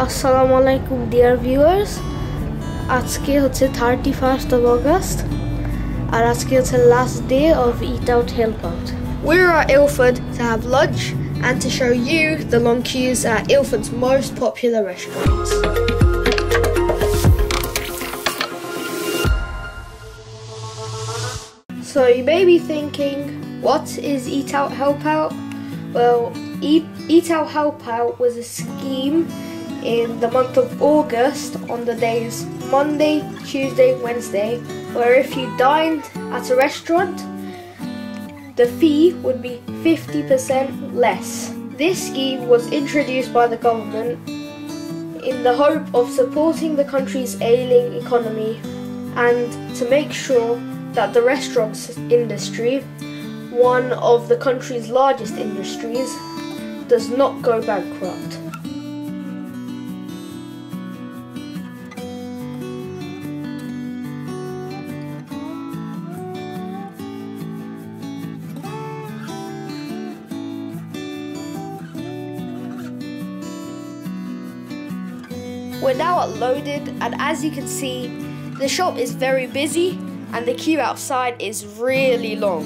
Assalamu alaikum dear viewers. আজকে হচ্ছে 31st of August আর আজকে হচ্ছে last day of Eat Out Help Out. We're at Ilford to have lunch and to show you the long queues at Ilford's most popular restaurants. So you may be thinking, what is Eat Out Help Out? Well, Eat Out Help Out was a scheme in the month of August on the days Monday, Tuesday, Wednesday, where if you dined at a restaurant, the fee would be 50% less. This scheme was introduced by the government in the hope of supporting the country's ailing economy and to make sure that the restaurant industry, one of the country's largest industries, does not go bankrupt. We're now at Loaded, and as you can see, the shop is very busy and the queue outside is really long.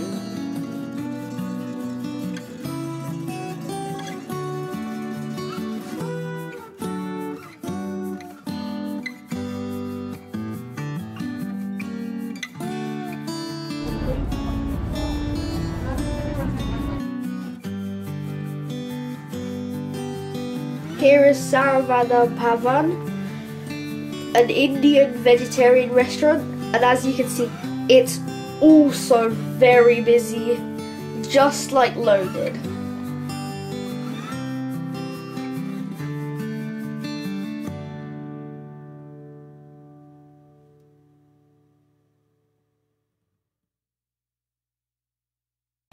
Here is Saravanaa Bhavan, an Indian vegetarian restaurant, and as you can see, it's also very busy, just like Loaded.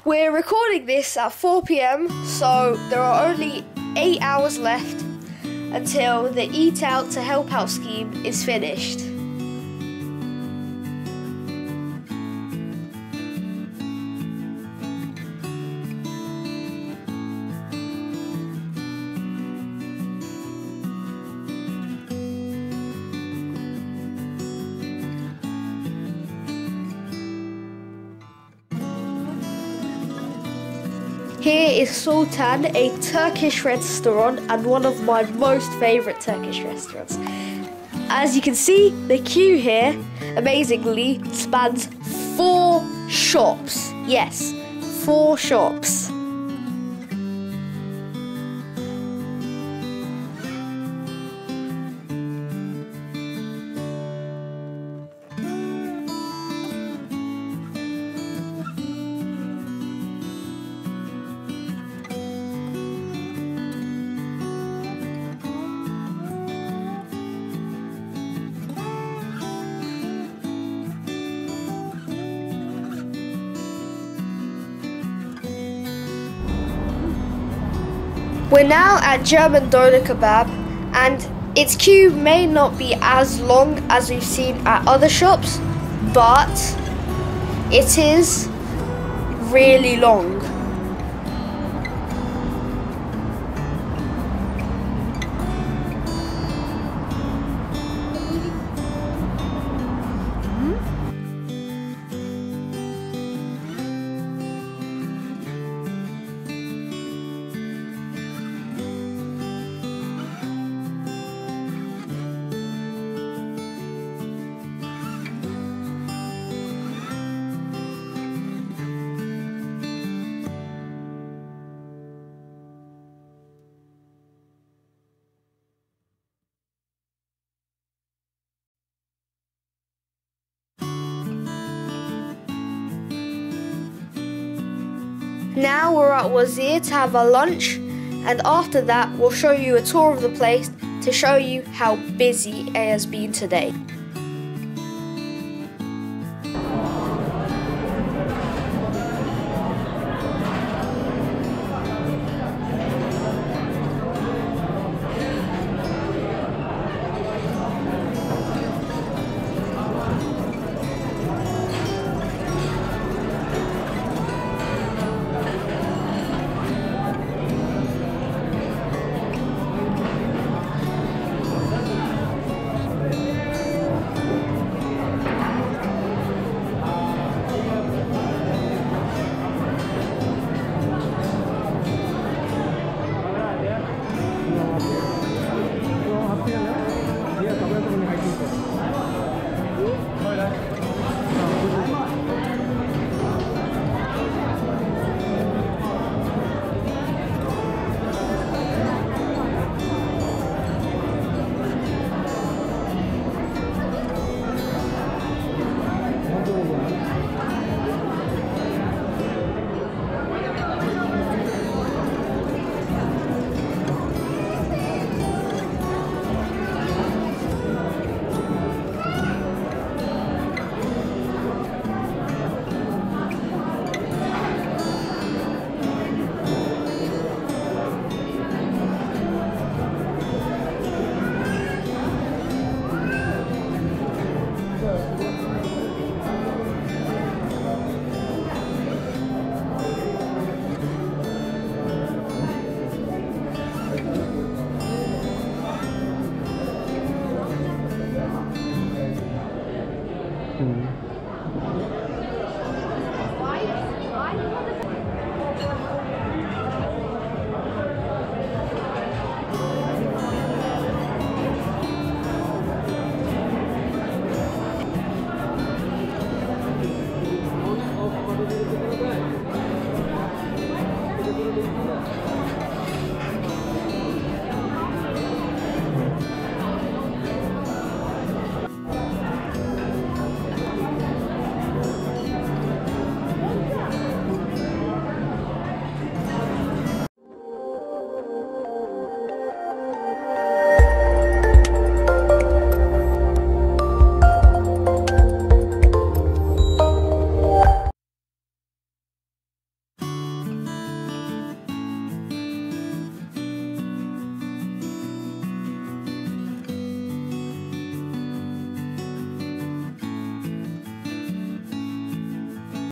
We're recording this at 4 p.m, so there are only 8 hours left until the Eat Out to Help Out scheme is finished. Here is Sultan, a Turkish restaurant and one of my most favourite Turkish restaurants. As you can see, the queue here, amazingly, spans 4 shops. Yes, 4 shops. We're now at German Doner Kebab, and its queue may not be as long as we've seen at other shops, but it is really long. Now we're at Wazir to have our lunch, and after that we'll show you a tour of the place to show you how busy it has been today.